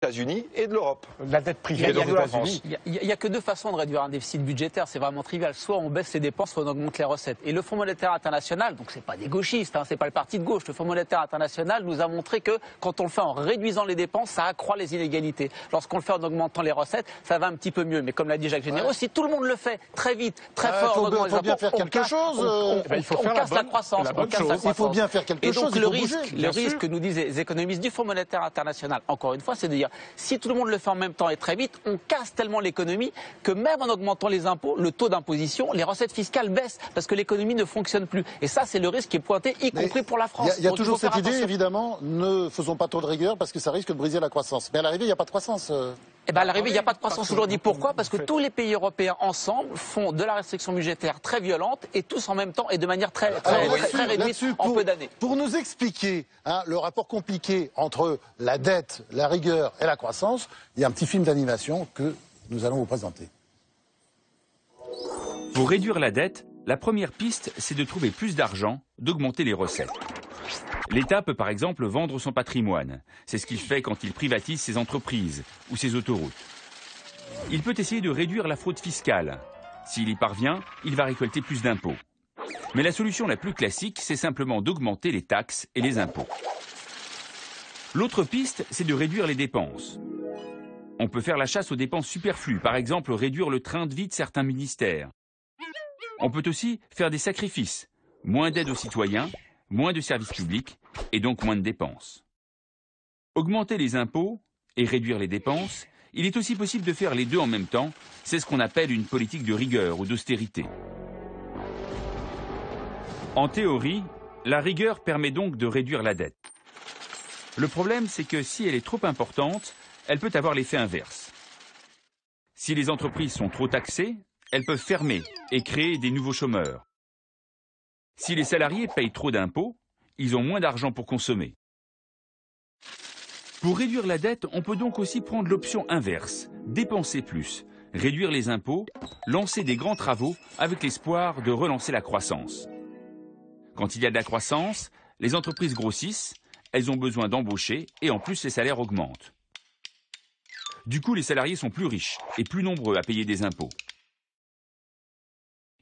États-Unis et de l'Europe. La dette privée de la France. Il n'y a que deux façons de réduire un déficit budgétaire, c'est vraiment trivial. Soit on baisse les dépenses, soit on augmente les recettes. Et le Fonds monétaire international, donc c'est pas des gauchistes, hein, c'est pas le parti de gauche, le Fonds monétaire international nous a montré que quand on le fait en réduisant les dépenses, ça accroît les inégalités. Lorsqu'on le fait en augmentant les recettes, ça va un petit peu mieux. Mais comme l'a dit Jacques Généraux, si tout le monde le fait très vite, très fort, il faut bien faire quelque chose. On casse la croissance. Il faut bien faire quelque chose. Et donc le risque que nous disent les économistes du Fonds monétaire international, encore une fois, c'est de dire si tout le monde le fait en même temps et très vite, on casse tellement l'économie que même en augmentant les impôts, le taux d'imposition, les recettes fiscales baissent parce que l'économie ne fonctionne plus. Et ça, c'est le risque qui est pointé, y compris pour la France. Il y a toujours cette idée, évidemment, ne faisons pas trop de rigueur parce que ça risque de briser la croissance. Mais à l'arrivée, il n'y a pas de croissance. Eh bien, à l'arrivée, il n'y a pas de croissance aujourd'hui. Pourquoi? Parce que tous les pays européens ensemble font de la restriction budgétaire très violente et tous en même temps et de manière très réduite en peu d'années. Pour nous expliquer le rapport compliqué entre la dette, la rigueur et la croissance, il y a un petit film d'animation que nous allons vous présenter. Pour réduire la dette, la première piste, c'est de trouver plus d'argent, d'augmenter les recettes. L'État peut par exemple vendre son patrimoine. C'est ce qu'il fait quand il privatise ses entreprises ou ses autoroutes. Il peut essayer de réduire la fraude fiscale. S'il y parvient, il va récolter plus d'impôts. Mais la solution la plus classique, c'est simplement d'augmenter les taxes et les impôts. L'autre piste, c'est de réduire les dépenses. On peut faire la chasse aux dépenses superflues, par exemple réduire le train de vie de certains ministères. On peut aussi faire des sacrifices, moins d'aide aux citoyens, moins de services publics et donc moins de dépenses. Augmenter les impôts et réduire les dépenses, il est aussi possible de faire les deux en même temps, c'est ce qu'on appelle une politique de rigueur ou d'austérité. En théorie, la rigueur permet donc de réduire la dette. Le problème, c'est que si elle est trop importante, elle peut avoir l'effet inverse. Si les entreprises sont trop taxées, elles peuvent fermer et créer des nouveaux chômeurs. Si les salariés payent trop d'impôts, ils ont moins d'argent pour consommer. Pour réduire la dette, on peut donc aussi prendre l'option inverse, dépenser plus, réduire les impôts, lancer des grands travaux avec l'espoir de relancer la croissance. Quand il y a de la croissance, les entreprises grossissent, elles ont besoin d'embaucher et en plus les salaires augmentent. Du coup, les salariés sont plus riches et plus nombreux à payer des impôts.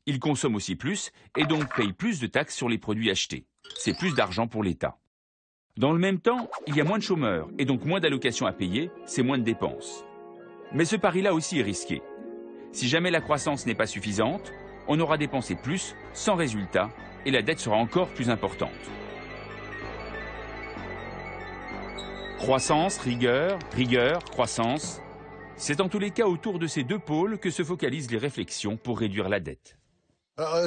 Ils consomment aussi plus et donc payent plus de taxes sur les produits achetés. C'est plus d'argent pour l'État. Dans le même temps, il y a moins de chômeurs et donc moins d'allocations à payer, c'est moins de dépenses. Mais ce pari-là aussi est risqué. Si jamais la croissance n'est pas suffisante, on aura dépensé plus sans résultat et la dette sera encore plus importante. Croissance, rigueur, rigueur, croissance. C'est en tous les cas autour de ces deux pôles que se focalisent les réflexions pour réduire la dette.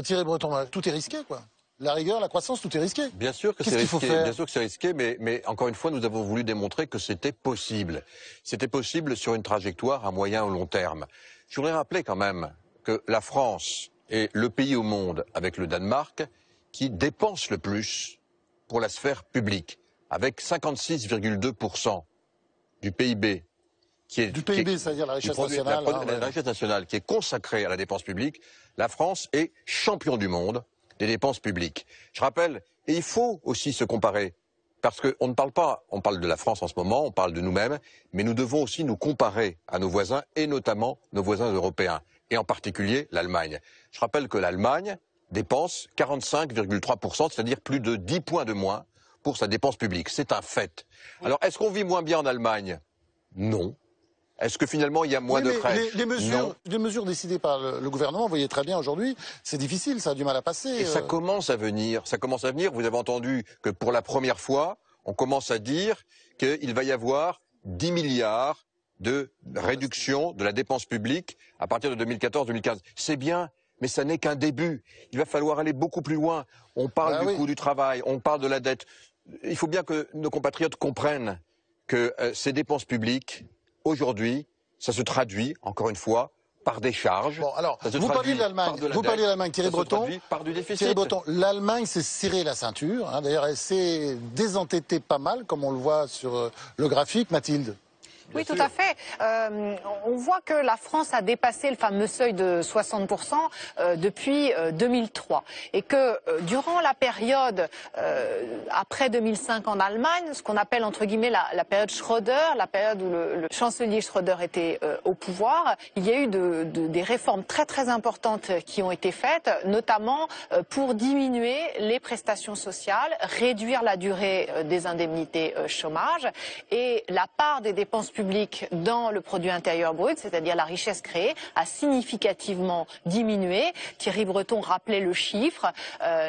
Thierry Breton, tout est risqué, quoi. La rigueur, la croissance, tout est risqué. Bien sûr que c'est risqué, bien sûr que c'est risqué, mais encore une fois, nous avons voulu démontrer que c'était possible. C'était possible sur une trajectoire à moyen ou long terme. Je voudrais rappeler quand même que la France est le pays au monde, avec le Danemark, qui dépense le plus pour la sphère publique, avec 56,2% du PIB. C'est-à-dire la richesse nationale. La richesse nationale qui est consacrée à la dépense publique. La France est champion du monde des dépenses publiques. Je rappelle, et il faut aussi se comparer, parce qu'on ne parle pas, on parle de la France en ce moment, on parle de nous-mêmes, mais nous devons aussi nous comparer à nos voisins, et notamment nos voisins européens, et en particulier l'Allemagne. Je rappelle que l'Allemagne dépense 45,3%, c'est-à-dire plus de 10 points de moins pour sa dépense publique. C'est un fait. Alors, est-ce qu'on vit moins bien en Allemagne? Non. Est-ce que finalement il y a moins de crèches? Les mesures décidées par le gouvernement, vous voyez très bien aujourd'hui, c'est difficile, ça a du mal à passer. Et ça commence à venir, Vous avez entendu que pour la première fois, on commence à dire qu'il va y avoir 10 milliards de réduction de la dépense publique à partir de 2014-2015. C'est bien, mais ça n'est qu'un début. Il va falloir aller beaucoup plus loin. On parle du coût du travail, on parle de la dette. Il faut bien que nos compatriotes comprennent que ces dépenses publiques, aujourd'hui, ça se traduit, encore une fois, par des charges. Bon, alors, vous parliez de l'Allemagne, Thierry Breton. Par du déficit. Thierry Breton, l'Allemagne s'est serré la ceinture. D'ailleurs, elle s'est désentêtée pas mal, comme on le voit sur le graphique. Mathilde. Oui, tout à fait. On voit que la France a dépassé le fameux seuil de 60% depuis 2003 et que durant la période après 2005 en Allemagne, ce qu'on appelle entre guillemets la période Schröder, la période où le chancelier Schröder était au pouvoir, il y a eu des réformes très importantes qui ont été faites, notamment pour diminuer les prestations sociales, réduire la durée des indemnités chômage et la part des dépenses publiques dans le produit intérieur brut, c'est-à-dire la richesse créée, a significativement diminué. Thierry Breton rappelait le chiffre,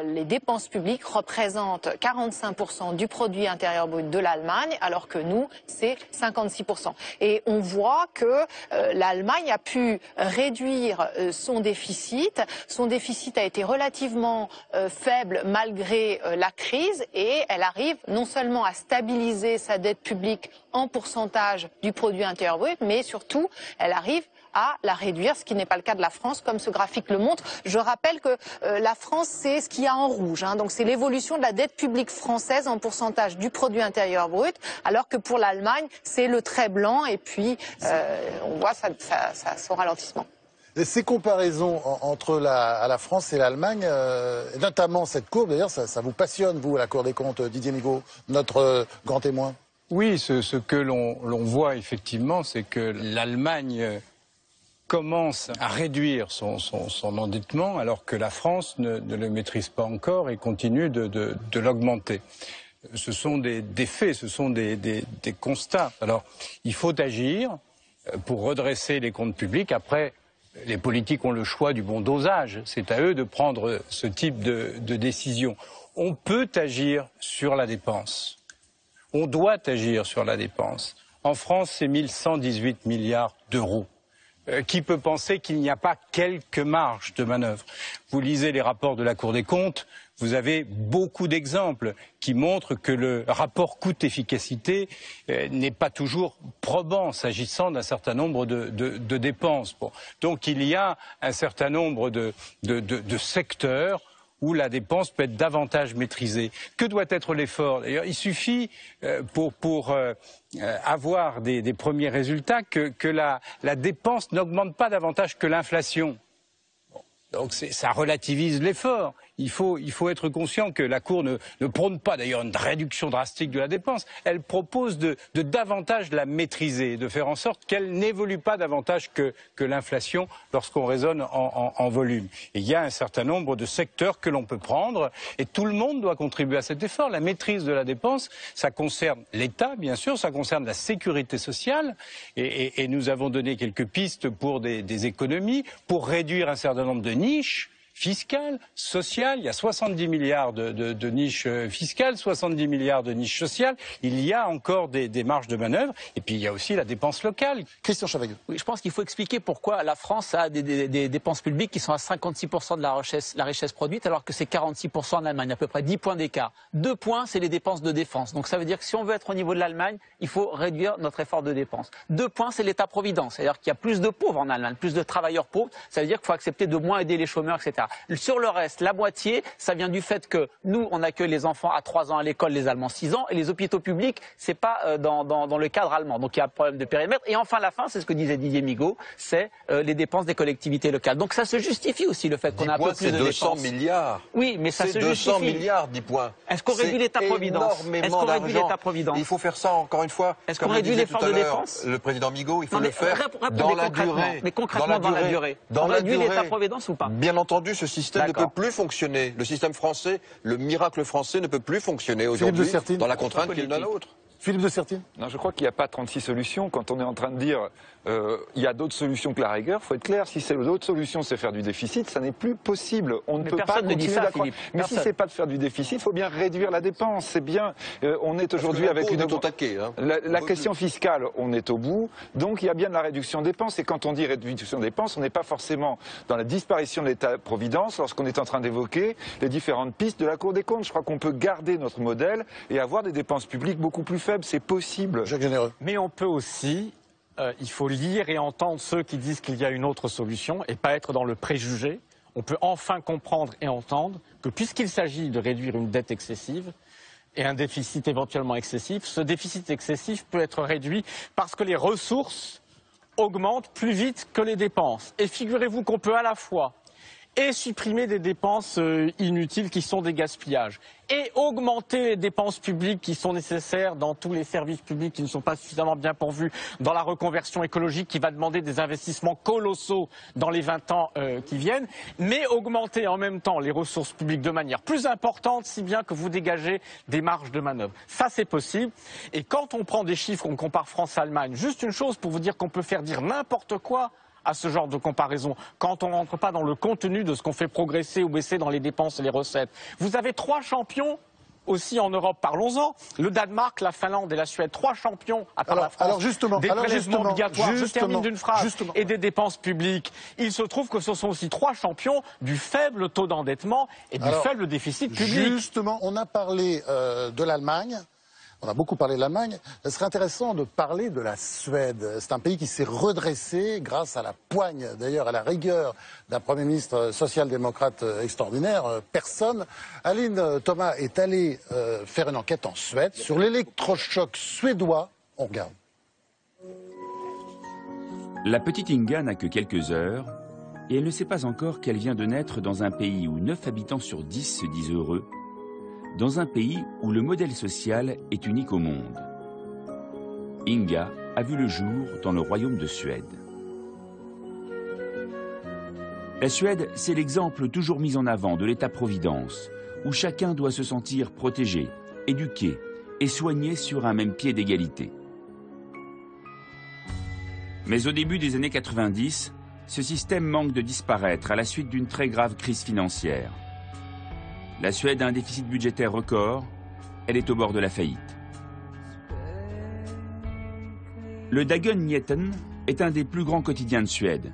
les dépenses publiques représentent 45% du produit intérieur brut de l'Allemagne, alors que nous, c'est 56%. Et on voit que l'Allemagne a pu réduire son déficit. Son déficit a été relativement faible malgré la crise et elle arrive non seulement à stabiliser sa dette publique en pourcentage du produit intérieur brut, mais surtout, elle arrive à la réduire, ce qui n'est pas le cas de la France, comme ce graphique le montre. Je rappelle que la France, c'est ce qu'il y a en rouge, donc c'est l'évolution de la dette publique française en pourcentage du produit intérieur brut, alors que pour l'Allemagne, c'est le trait blanc, et puis on voit son ralentissement. Ces comparaisons entre la France et l'Allemagne, notamment cette courbe, d'ailleurs, ça vous passionne, vous, à la Cour des comptes, Didier Migaud, notre grand témoin? Oui, ce que l'on voit effectivement, c'est que l'Allemagne commence à réduire son endettement, alors que la France ne le maîtrise pas encore et continue de l'augmenter. Ce sont des faits, ce sont des constats. Alors, il faut agir pour redresser les comptes publics. Après, les politiques ont le choix du bon dosage. C'est à eux de prendre ce type de décision. On peut agir sur la dépense. On doit agir sur la dépense. En France, c'est 1118 milliards d'euros. Qui peut penser qu'il n'y a pas quelques marges de manœuvre? Vous lisez les rapports de la Cour des comptes, vous avez beaucoup d'exemples qui montrent que le rapport coût-efficacité n'est pas toujours probant s'agissant d'un certain nombre de dépenses. Bon. Donc il y a un certain nombre de secteurs où la dépense peut être davantage maîtrisée. Que doit être l'effort? D'ailleurs, il suffit pour avoir des premiers résultats que la dépense n'augmente pas davantage que l'inflation. Bon. Donc ça relativise l'effort. Il faut être conscient que la Cour ne prône pas d'ailleurs une réduction drastique de la dépense. Elle propose de davantage la maîtriser, de faire en sorte qu'elle n'évolue pas davantage que l'inflation lorsqu'on raisonne en volume. Et il y a un certain nombre de secteurs que l'on peut prendre et tout le monde doit contribuer à cet effort. La maîtrise de la dépense, ça concerne l'État, bien sûr, ça concerne la sécurité sociale et nous avons donné quelques pistes pour des économies, pour réduire un certain nombre de niches fiscale, sociale, il y a 70 milliards de niches fiscales, 70 milliards de niches sociales, il y a encore des marges de manœuvre, et puis il y a aussi la dépense locale. Christian Chavagneux. Oui, je pense qu'il faut expliquer pourquoi la France a des dépenses publiques qui sont à 56% de la richesse produite, alors que c'est 46% en Allemagne, à peu près 10 points d'écart. 2 points, c'est les dépenses de défense. Donc ça veut dire que si on veut être au niveau de l'Allemagne, il faut réduire notre effort de dépense. 2 points, c'est l'État-providence, c'est-à-dire qu'il y a plus de pauvres en Allemagne, plus de travailleurs pauvres, ça veut dire qu'il faut accepter de moins aider les chômeurs, etc. Sur le reste, la moitié, ça vient du fait que nous, on accueille les enfants à 3 ans à l'école, les Allemands 6 ans, et les hôpitaux publics, c'est pas dans le cadre allemand. Donc il y a un problème de périmètre. Et enfin, la fin, c'est ce que disait Didier Migaud, c'est les dépenses des collectivités locales. Donc ça se justifie aussi le fait qu'on a un peu plus de dépenses. 200 milliards. Oui, mais ça se justifie. 200 milliards, 10 points. Est-ce qu'on réduit l'État-providence? Est-ce qu'on réduit l'État-providence? Il faut faire ça, encore une fois. Est-ce qu'on réduit l'effort de défense? Le président Migaud, il faut le faire dans la durée. Mais concrètement, dans la durée. On réduit l'État-providence ou pas? Bien entendu, ce système ne peut plus fonctionner. Le système français, le miracle français ne peut plus fonctionner aujourd'hui dans la contrainte qui est la nôtre. Philippe de Sertine. Non, je crois qu'il n'y a pas 36 solutions. Quand on est en train de dire il y a d'autres solutions que la rigueur, il faut être clair. Si c'est l'autre solution, c'est faire du déficit, ça n'est plus possible. On ne peut pas continuer d'accroître. Mais si c'est pas de faire du déficit, il faut bien réduire la dépense. C'est bien. On est aujourd'hui avec une la question fiscale, on est au bout. Donc il y a bien de la réduction des dépenses. Et quand on dit réduction des dépenses, on n'est pas forcément dans la disparition de l'État-providence lorsqu'on est en train d'évoquer les différentes pistes de la Cour des comptes. Je crois qu'on peut garder notre modèle et avoir des dépenses publiques beaucoup plus faibles. C'est possible. Jacques Généreux. Mais on peut aussi, il faut lire et entendre ceux qui disent qu'il y a une autre solution et pas être dans le préjugé. On peut enfin comprendre et entendre que puisqu'il s'agit de réduire une dette excessive, et un déficit éventuellement excessif. Ce déficit excessif peut être réduit parce que les ressources augmentent plus vite que les dépenses. Et figurez-vous qu'on peut à la fois et supprimer des dépenses inutiles qui sont des gaspillages, et augmenter les dépenses publiques qui sont nécessaires dans tous les services publics qui ne sont pas suffisamment bien pourvus, dans la reconversion écologique qui va demander des investissements colossaux dans les 20 ans qui viennent, mais augmenter en même temps les ressources publiques de manière plus importante, si bien que vous dégagez des marges de manœuvre. Ça, c'est possible. Et quand on prend des chiffres, on compare France-Allemagne, juste une chose pour vous dire qu'on peut faire dire n'importe quoi à ce genre de comparaison, quand on ne rentre pas dans le contenu de ce qu'on fait progresser ou baisser dans les dépenses et les recettes. Vous avez 3 champions aussi en Europe, parlons-en. Le Danemark, la Finlande et la Suède, 3 champions à part la France, des prélèvements obligatoires, je termine d'une phrase, et des dépenses publiques. Il se trouve que ce sont aussi 3 champions du faible taux d'endettement et du faible déficit public. Justement, on a parlé de l'Allemagne. On a beaucoup parlé de l'Allemagne. Ce serait intéressant de parler de la Suède. C'est un pays qui s'est redressé grâce à la poigne, d'ailleurs à la rigueur d'un Premier ministre social-démocrate extraordinaire, personne. Aline Thomas est allée faire une enquête en Suède sur l'électrochoc suédois. On regarde. La petite Inga n'a que quelques heures et elle ne sait pas encore qu'elle vient de naître dans un pays où 9 habitants sur 10 se disent heureux, dans un pays où le modèle social est unique au monde. Inga a vu le jour dans le royaume de Suède. La Suède, c'est l'exemple toujours mis en avant de l'État-providence, où chacun doit se sentir protégé, éduqué et soigné sur un même pied d'égalité. Mais au début des années 90, ce système manque de disparaître à la suite d'une très grave crise financière. La Suède a un déficit budgétaire record, elle est au bord de la faillite. Le Dagen Nyheten est un des plus grands quotidiens de Suède.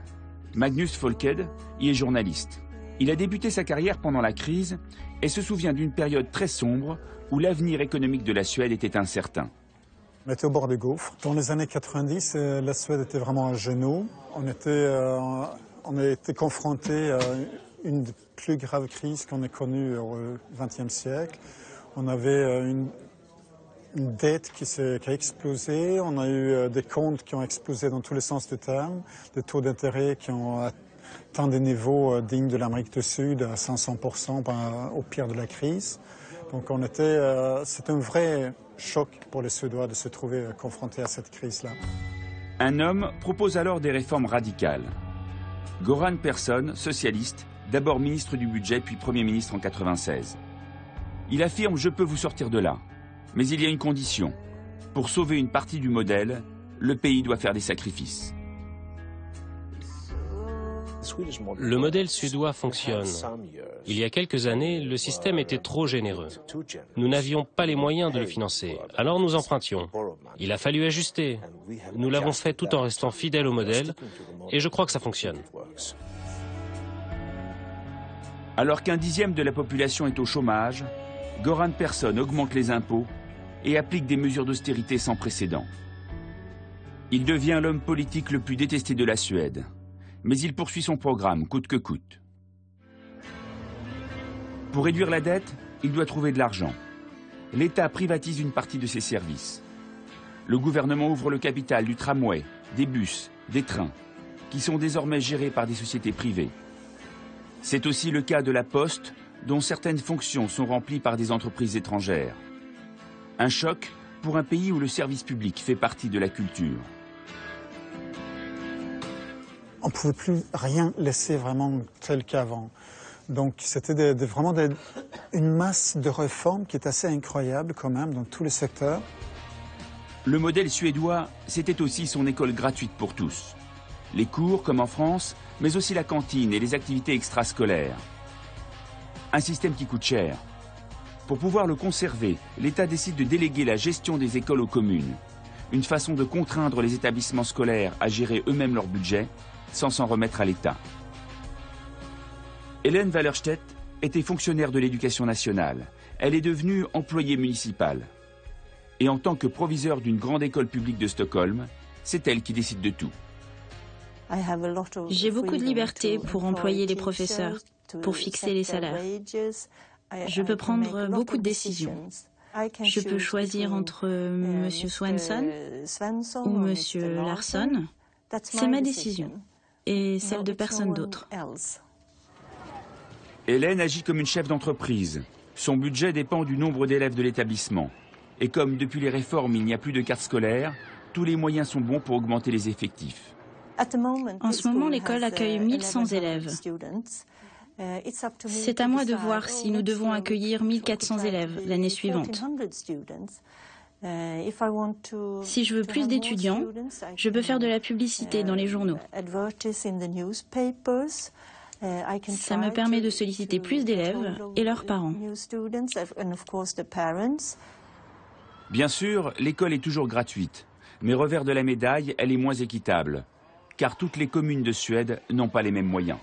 Magnus Folked y est journaliste. Il a débuté sa carrière pendant la crise et se souvient d'une période très sombre où l'avenir économique de la Suède était incertain. On était au bord du gouffre. Dans les années 90, la Suède était vraiment à genoux. On a été confronté à une des plus graves crises qu'on ait connues au XXe siècle. On avait une dette qui a explosé, on a eu des comptes qui ont explosé dans tous les sens du terme, des taux d'intérêt qui ont atteint des niveaux dignes de l'Amérique du Sud à 500% au pire de la crise. Donc c'est un vrai choc pour les Suédois de se trouver confrontés à cette crise-là. Un homme propose alors des réformes radicales. Göran Persson, socialiste, d'abord ministre du budget puis Premier ministre en 1996. Il affirme « Je peux vous sortir de là ». Mais il y a une condition. Pour sauver une partie du modèle, le pays doit faire des sacrifices. Le modèle suédois fonctionne. Il y a quelques années, le système était trop généreux. Nous n'avions pas les moyens de le financer, alors nous empruntions. Il a fallu ajuster. Nous l'avons fait tout en restant fidèles au modèle, et je crois que ça fonctionne. Alors qu'un dixième de la population est au chômage, Göran Persson augmente les impôts et applique des mesures d'austérité sans précédent. Il devient l'homme politique le plus détesté de la Suède, mais il poursuit son programme coûte que coûte. Pour réduire la dette, il doit trouver de l'argent. L'État privatise une partie de ses services. Le gouvernement ouvre le capital du tramway, des bus, des trains, qui sont désormais gérés par des sociétés privées. C'est aussi le cas de la Poste, dont certaines fonctions sont remplies par des entreprises étrangères. Un choc pour un pays où le service public fait partie de la culture. On ne pouvait plus rien laisser vraiment tel qu'avant. Donc c'était vraiment une masse de réformes qui est assez incroyable quand même dans tous les secteurs. Le modèle suédois, c'était aussi son école gratuite pour tous. Les cours comme en France, mais aussi la cantine et les activités extrascolaires. Un système qui coûte cher. Pour pouvoir le conserver, l'État décide de déléguer la gestion des écoles aux communes. Une façon de contraindre les établissements scolaires à gérer eux-mêmes leur budget, sans s'en remettre à l'État. Hélène Wallerstedt était fonctionnaire de l'éducation nationale. Elle est devenue employée municipale. Et en tant que proviseure d'une grande école publique de Stockholm, c'est elle qui décide de tout. J'ai beaucoup de liberté pour employer les professeurs, pour fixer les salaires. Je peux prendre beaucoup de décisions. Je peux choisir entre M. Swanson ou M. Larsson. C'est ma décision et celle de personne d'autre. Hélène agit comme une chef d'entreprise. Son budget dépend du nombre d'élèves de l'établissement. Et comme depuis les réformes, il n'y a plus de carte scolaire, tous les moyens sont bons pour augmenter les effectifs. En ce moment, l'école accueille 1100 élèves. C'est à moi de voir si nous devons accueillir 1400 élèves l'année suivante. Si je veux plus d'étudiants, je peux faire de la publicité dans les journaux. Ça me permet de solliciter plus d'élèves et leurs parents. Bien sûr, l'école est toujours gratuite, mais revers de la médaille, elle est moins équitable, car toutes les communes de Suède n'ont pas les mêmes moyens.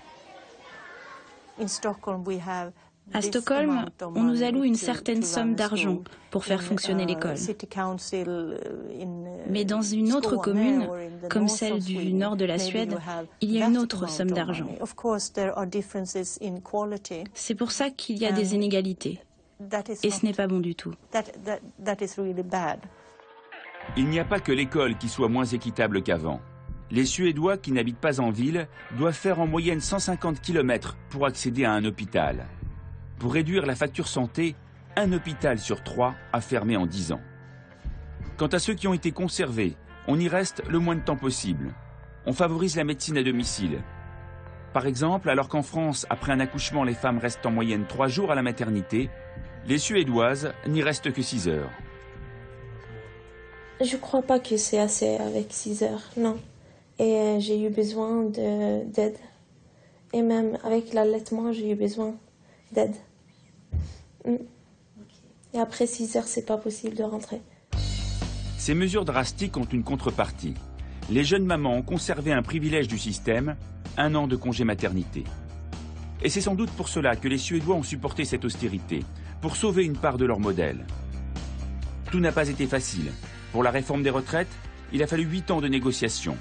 À Stockholm, on nous alloue une certaine somme d'argent pour faire fonctionner l'école. Mais dans une autre commune, comme celle du nord de la Suède, il y a une autre somme d'argent. C'est pour ça qu'il y a des inégalités. Et ce n'est pas bon du tout. Il n'y a pas que l'école qui soit moins équitable qu'avant. Les Suédois qui n'habitent pas en ville doivent faire en moyenne 150 km pour accéder à un hôpital. Pour réduire la facture santé, un hôpital sur 3 a fermé en 10 ans. Quant à ceux qui ont été conservés, on y reste le moins de temps possible. On favorise la médecine à domicile. Par exemple, alors qu'en France, après un accouchement, les femmes restent en moyenne 3 jours à la maternité, les Suédoises n'y restent que 6 heures. Je ne crois pas que c'est assez avec 6 heures, non. Et j'ai eu besoin d'aide. Et même avec l'allaitement, j'ai eu besoin d'aide. Et après 6 heures, c'est pas possible de rentrer. Ces mesures drastiques ont une contrepartie. Les jeunes mamans ont conservé un privilège du système, 1 an de congé maternité. Et c'est sans doute pour cela que les Suédois ont supporté cette austérité, pour sauver une part de leur modèle. Tout n'a pas été facile. Pour la réforme des retraites, il a fallu 8 ans de négociations.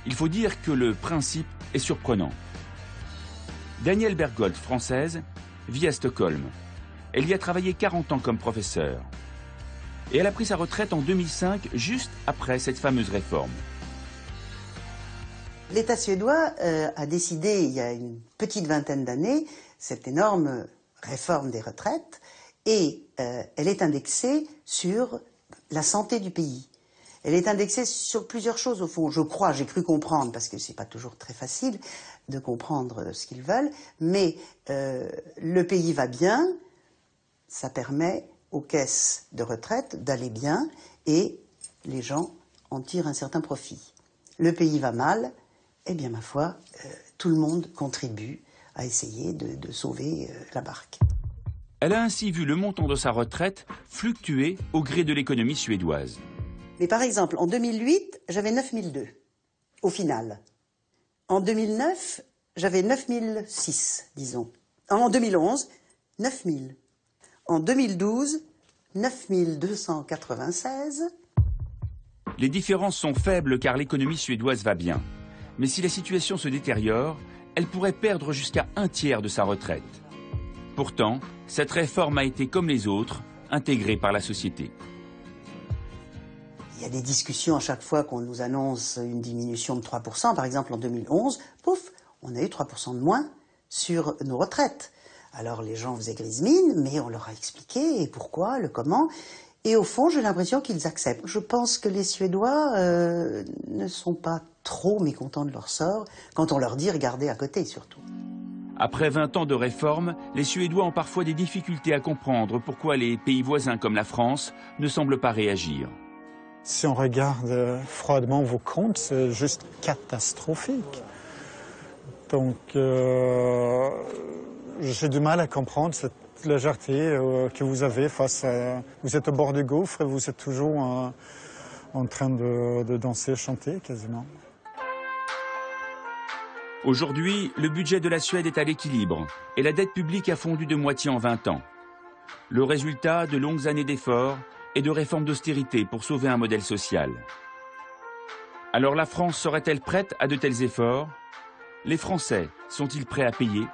Il faut dire que le principe est surprenant. Danielle Bergholt, française, vit à Stockholm. Elle y a travaillé 40 ans comme professeure. Et elle a pris sa retraite en 2005, juste après cette fameuse réforme. L'État suédois a décidé, il y a une petite vingtaine d'années, cette énorme réforme des retraites, et elle est indexée sur la santé du pays. Elle est indexée sur plusieurs choses, au fond. Je crois, j'ai cru comprendre, parce que c'est pas toujours très facile de comprendre ce qu'ils veulent, mais le pays va bien, ça permet aux caisses de retraite d'aller bien, et les gens en tirent un certain profit. Le pays va mal, eh bien, ma foi, tout le monde contribue à essayer de sauver la barque. Elle a ainsi vu le montant de sa retraite fluctuer au gré de l'économie suédoise. Mais par exemple, en 2008, j'avais 9002, au final. En 2009, j'avais 9006, disons. En 2011, 9000. En 2012, 9296. Les différences sont faibles car l'économie suédoise va bien. Mais si la situation se détériore, elle pourrait perdre jusqu'à 1/3 de sa retraite. Pourtant, cette réforme a été, comme les autres, intégrée par la société. Il y a des discussions à chaque fois qu'on nous annonce une diminution de 3%. Par exemple, en 2011, pouf, on a eu 3% de moins sur nos retraites. Alors les gens faisaient grise mine, mais on leur a expliqué et pourquoi, le comment. Et au fond, j'ai l'impression qu'ils acceptent. Je pense que les Suédois ne sont pas trop mécontents de leur sort quand on leur dit regardez à côté surtout. Après 20 ans de réforme, les Suédois ont parfois des difficultés à comprendre pourquoi les pays voisins comme la France ne semblent pas réagir. Si on regarde froidement vos comptes, c'est juste catastrophique. Donc, j'ai du mal à comprendre cette légèreté que vous avez face à... Vous êtes au bord du gouffre et vous êtes toujours en train de danser, chanter quasiment. Aujourd'hui, le budget de la Suède est à l'équilibre et la dette publique a fondu de moitié en 20 ans. Le résultat de longues années d'efforts et de réformes d'austérité pour sauver un modèle social. Alors la France serait-elle prête à de tels efforts? Les Français sont-ils prêts à payer?